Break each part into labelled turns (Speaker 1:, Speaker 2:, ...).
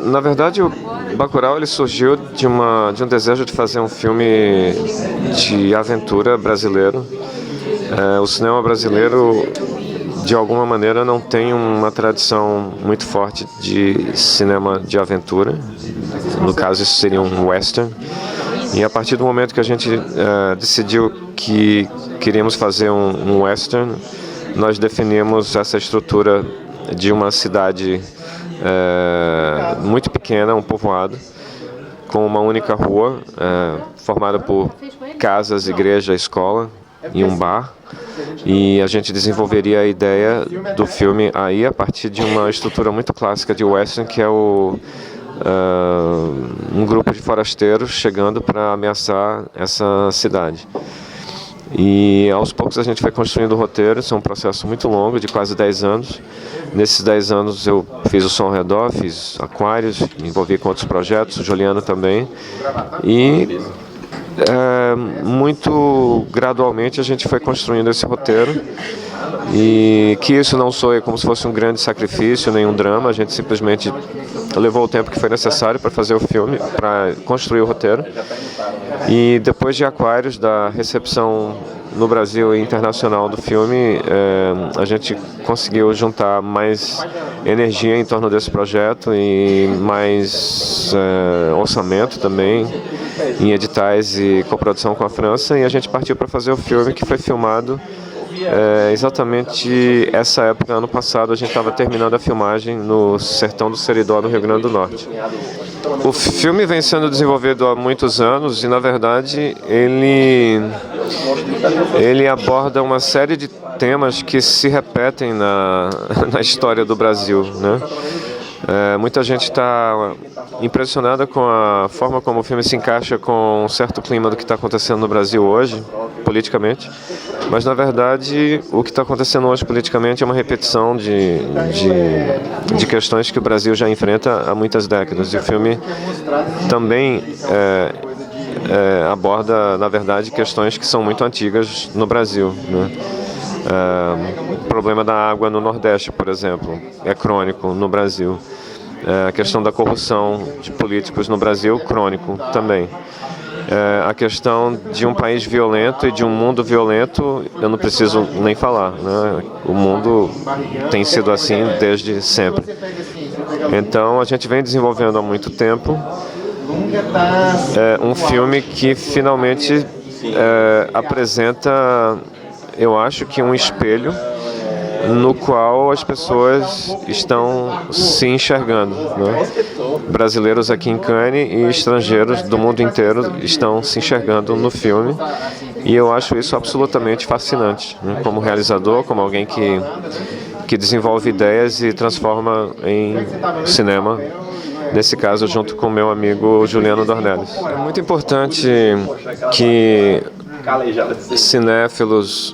Speaker 1: Na verdade, o Bacurau ele surgiu de um desejo de fazer um filme de aventura brasileiro. O cinema brasileiro, de alguma maneira, não tem uma tradição muito forte de cinema de aventura. No caso, isso seria um western. E a partir do momento que a gente decidiu que queríamos fazer um western, nós definimos essa estrutura de uma cidade muito pequena, um povoado, com uma única rua, formada por casas, igreja, escola e um bar. E a gente desenvolveria a ideia do filme aí a partir de uma estrutura muito clássica de western, que é um grupo de forasteiros chegando para ameaçar essa cidade. E aos poucos a gente foi construindo o roteiro. Isso é um processo muito longo, de quase 10 anos. Nesses 10 anos eu fiz o Som ao Redor, fiz Aquários, me envolvi com outros projetos, o Juliano também. E muito gradualmente a gente foi construindo esse roteiro. E que isso não soe como se fosse um grande sacrifício, nem um drama. A gente simplesmente levou o tempo que foi necessário para fazer o filme, para construir o roteiro. E depois de Aquários, da recepção no Brasil e internacional do filme, a gente conseguiu juntar mais energia em torno desse projeto e mais orçamento também em editais e coprodução com a França. E a gente partiu para fazer o filme, que foi filmado exatamente essa época, ano passado. A gente estava terminando a filmagem no sertão do Seridó, no Rio Grande do Norte. O filme vem sendo desenvolvido há muitos anos e, na verdade, ele aborda uma série de temas que se repetem na história do Brasil, né? Muita gente está impressionada com a forma como o filme se encaixa com um certo clima do que está acontecendo no Brasil hoje, politicamente. Mas, na verdade, o que está acontecendo hoje politicamente é uma repetição de questões que o Brasil já enfrenta há muitas décadas. E o filme também aborda, na verdade, questões que são muito antigas no Brasil, né? O problema da água no Nordeste, por exemplo, é crônico no Brasil. A questão da corrupção de políticos no Brasil, crônico também. A questão de um país violento e de um mundo violento, eu não preciso nem falar, né? O mundo tem sido assim desde sempre. Então, a gente vem desenvolvendo há muito tempo um filme que finalmente apresenta, eu acho que um espelho no qual as pessoas estão se enxergando, né? Brasileiros aqui em Cannes e estrangeiros do mundo inteiro estão se enxergando no filme, e eu acho isso absolutamente fascinante, né? Como realizador, como alguém que desenvolve ideias e transforma em cinema, nesse caso junto com meu amigo Juliano Dornelles. É muito importante que cinéfilos,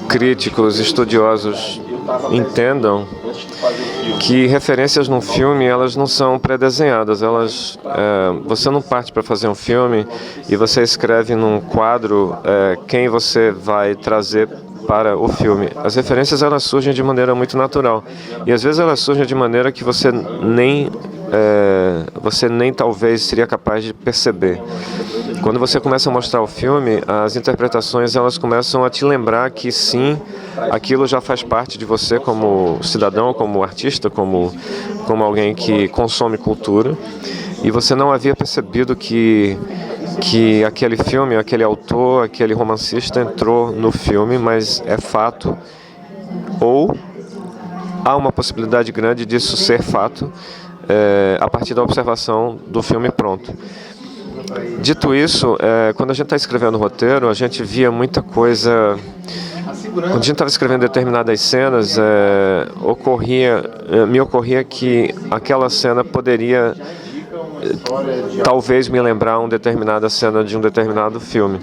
Speaker 1: críticos, estudiosos entendam que referências num filme, elas não são pré-desenhadas. Você não parte para fazer um filme e você escreve num quadro quem você vai trazer para o filme. As referências, elas surgem de maneira muito natural, e às vezes elas surgem de maneira que você nem talvez seria capaz de perceber. Quando você começa a mostrar o filme, as interpretações, elas começam a te lembrar que sim, aquilo já faz parte de você como cidadão, como artista, como alguém que consome cultura, e você não havia percebido que aquele filme, aquele autor, aquele romancista entrou no filme, mas é fato, ou há uma possibilidade grande disso ser fato a partir da observação do filme pronto. Dito isso, quando a gente está escrevendo o roteiro, a gente via muita coisa. Quando a gente estava escrevendo determinadas cenas, me ocorria que aquela cena poderia talvez me lembrar uma determinada cena de um determinado filme.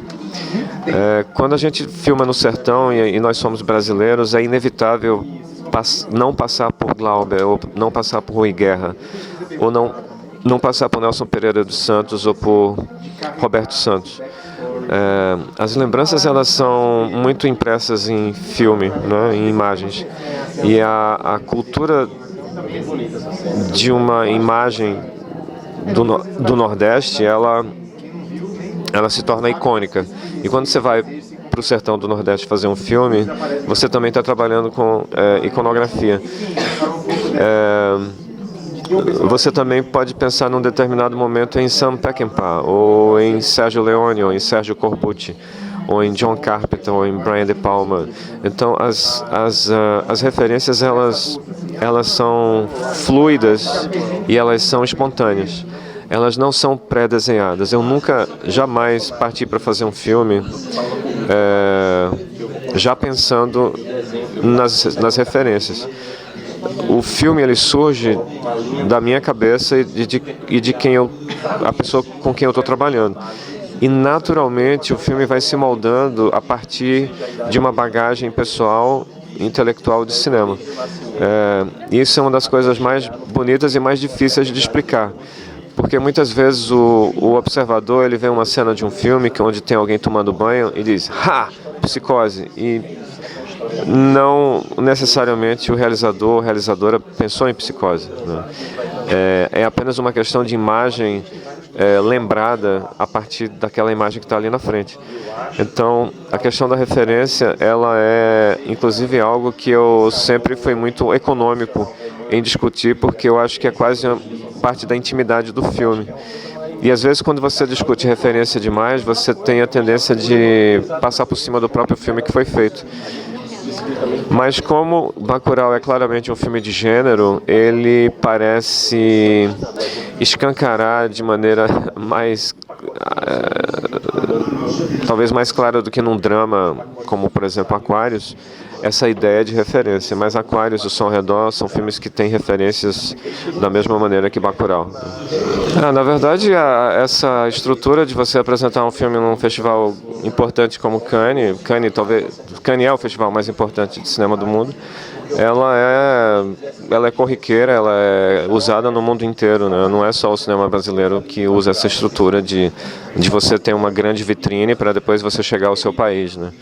Speaker 1: Quando a gente filma no sertão e nós somos brasileiros, é inevitável não passar por Glauber, ou não passar por Rui Guerra, ou não passar por Nelson Pereira dos Santos ou por Roberto Santos. As lembranças, elas são muito impressas em filme, né, em imagens. E a cultura de uma imagem do Nordeste, ela se torna icônica. E quando você vai para o sertão do Nordeste fazer um filme, você também está trabalhando com iconografia. Você também pode pensar num determinado momento em Sam Peckinpah, ou em Sergio Leone, ou em Sergio Corbucci, ou em John Carpenter, ou em Brian De Palma. Então, as referências, elas são fluidas e elas são espontâneas. Elas não são pré-desenhadas. Eu nunca, jamais parti para fazer um filme já pensando nas referências. O filme, ele surge da minha cabeça e de a pessoa com quem eu estou trabalhando. E naturalmente o filme vai se moldando a partir de uma bagagem pessoal, intelectual de cinema. Isso é uma das coisas mais bonitas e mais difíceis de explicar. Porque muitas vezes o observador, ele vê uma cena de um filme onde tem alguém tomando banho e diz, "Ha! Psicose!" E não necessariamente o realizador ou realizadora pensou em Psicose, né? É apenas uma questão de imagem lembrada a partir daquela imagem que está ali na frente. Então, a questão da referência, ela é inclusive algo que eu sempre fui muito econômico em discutir, porque eu acho que é quase parte da intimidade do filme. E às vezes, quando você discute referência demais, você tem a tendência de passar por cima do próprio filme que foi feito. Mas como Bacurau é claramente um filme de gênero, ele parece escancarar de maneira mais talvez mais clara do que num drama como, por exemplo, Aquários, essa ideia de referência. Mas Aquários e O Som ao Redor são filmes que têm referências da mesma maneira que Bacurau. Na verdade, essa estrutura de você apresentar um filme num festival importante como Cannes é o festival mais importante de cinema do mundo, ela é corriqueira, ela é usada no mundo inteiro, né? Não é só o cinema brasileiro que usa essa estrutura de você ter uma grande vitrine para depois você chegar ao seu país, né?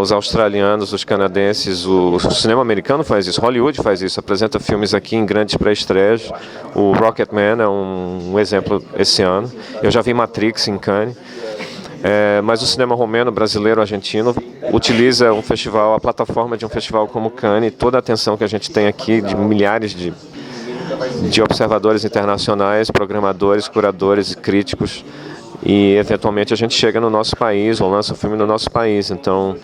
Speaker 1: Os australianos, os canadenses, o cinema americano faz isso, Hollywood faz isso, apresenta filmes aqui em grandes pré-estreias. O Rocketman é um exemplo esse ano. Eu já vi Matrix em Cannes. Mas o cinema romeno, brasileiro, argentino utiliza um festival, a plataforma de um festival como Cannes, toda a atenção que a gente tem aqui de milhares de observadores internacionais, programadores, curadores e críticos, e eventualmente a gente chega no nosso país ou lança o filme no nosso país. Então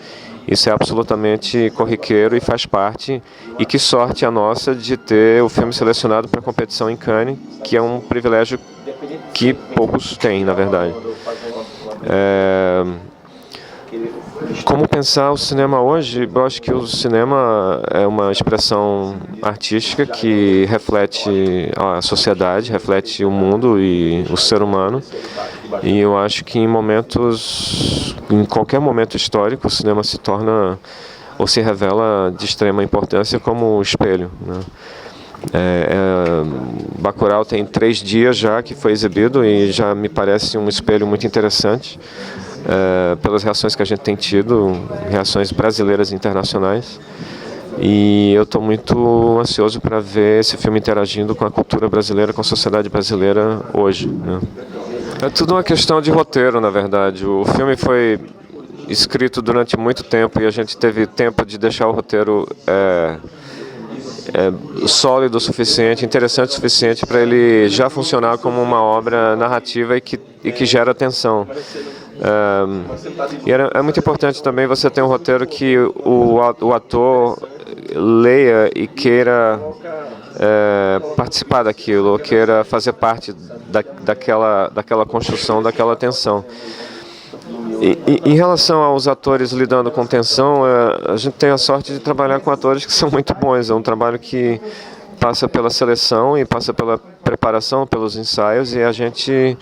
Speaker 1: isso é absolutamente corriqueiro e faz parte, e que sorte a nossa de ter o filme selecionado para a competição em Cannes, que é um privilégio que poucos têm, na verdade. Como pensar o cinema hoje? Eu acho que o cinema é uma expressão artística que reflete a sociedade, reflete o mundo e o ser humano. E eu acho que em qualquer momento histórico, o cinema se torna ou se revela de extrema importância como espelho, né? Bacurau tem 3 dias já que foi exibido e já me parece um espelho muito interessante pelas reações que a gente tem tido, reações brasileiras e internacionais. E eu estou muito ansioso para ver esse filme interagindo com a cultura brasileira, com a sociedade brasileira hoje, né? É tudo uma questão de roteiro, na verdade. O filme foi escrito durante muito tempo e a gente teve tempo de deixar o roteiro sólido o suficiente, interessante o suficiente para ele já funcionar como uma obra narrativa e que gera tensão. E é muito importante também você ter um roteiro que o ator leia e queira participar daquilo, ou queira fazer parte daquela construção, daquela tensão. Em relação aos atores lidando com tensão, a gente tem a sorte de trabalhar com atores que são muito bons. É um trabalho que passa pela seleção e passa pela preparação, pelos ensaios, e a gente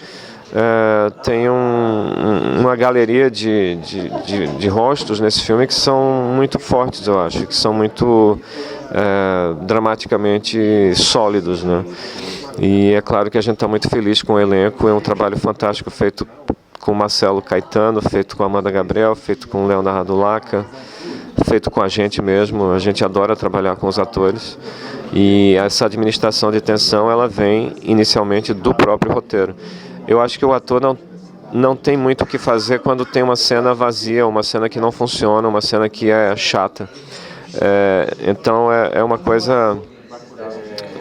Speaker 1: tem uma galeria de rostos nesse filme que são muito fortes, eu acho, que são muito dramaticamente sólidos, né? E é claro que a gente está muito feliz com o elenco. É um trabalho fantástico feito com Marcelo Caetano, feito com Amanda Gabriel, feito com Leonardo Laca, feito com a gente mesmo. A gente adora trabalhar com os atores. E essa administração de tensão, ela vem inicialmente do próprio roteiro. Eu acho que o ator não tem muito o que fazer quando tem uma cena vazia, uma cena que não funciona, uma cena que é chata. Então é uma coisa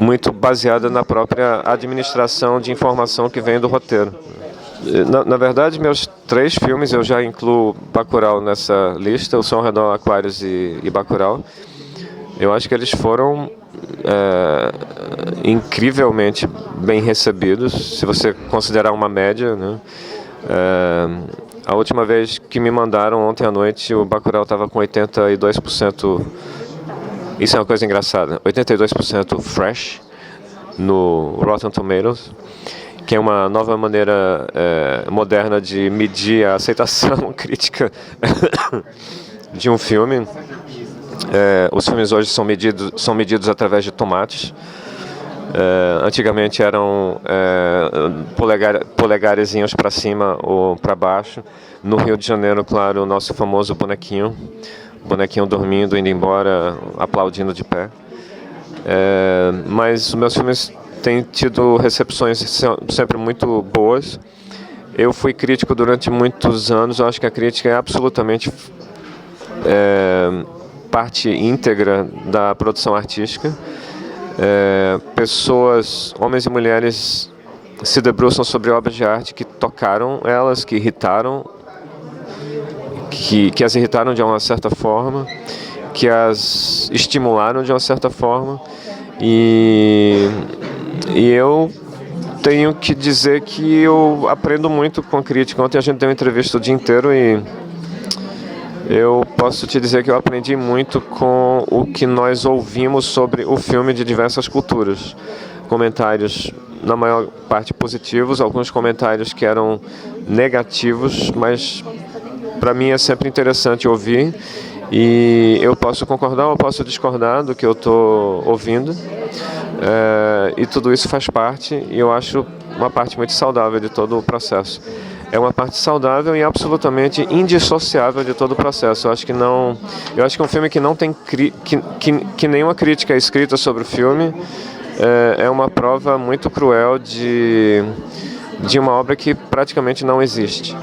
Speaker 1: muito baseada na própria administração de informação que vem do roteiro. Na verdade, meus 3 filmes, eu já incluo Bacurau nessa lista, O Som ao Redor, Aquários e Bacurau. Eu acho que eles foram incrivelmente bem recebidos, se você considerar uma média, né? A última vez que me mandaram ontem à noite, o Bacurau estava com 82%, isso é uma coisa engraçada, 82% fresh no Rotten Tomatoes, que é uma nova maneira moderna de medir a aceitação crítica de um filme. Os filmes hoje são medidos através de tomates. Antigamente eram polegarezinhos para cima ou para baixo. No Rio de Janeiro, claro, o nosso famoso bonequinho dormindo, indo embora, aplaudindo de pé. Mas os meus filmes têm tido recepções sempre muito boas. Eu fui crítico durante muitos anos. Eu acho que a crítica é absolutamente parte íntegra da produção artística. Pessoas, homens e mulheres, se debruçam sobre obras de arte que tocaram elas, que irritaram, que as irritaram de uma certa forma, que as estimularam de uma certa forma. E eu tenho que dizer que eu aprendo muito com crítica. Ontem a gente deu uma entrevista o dia inteiro e eu posso te dizer que eu aprendi muito com o que nós ouvimos sobre o filme de diversas culturas. Comentários, na maior parte, positivos, alguns comentários que eram negativos, mas para mim é sempre interessante ouvir. E eu posso concordar ou posso discordar do que eu estou ouvindo. E tudo isso faz parte, e eu acho uma parte muito saudável de todo o processo. É uma parte saudável e absolutamente indissociável de todo o processo. Eu acho que um filme que não tem que nenhuma crítica é escrita sobre o filme é uma prova muito cruel de uma obra que praticamente não existe.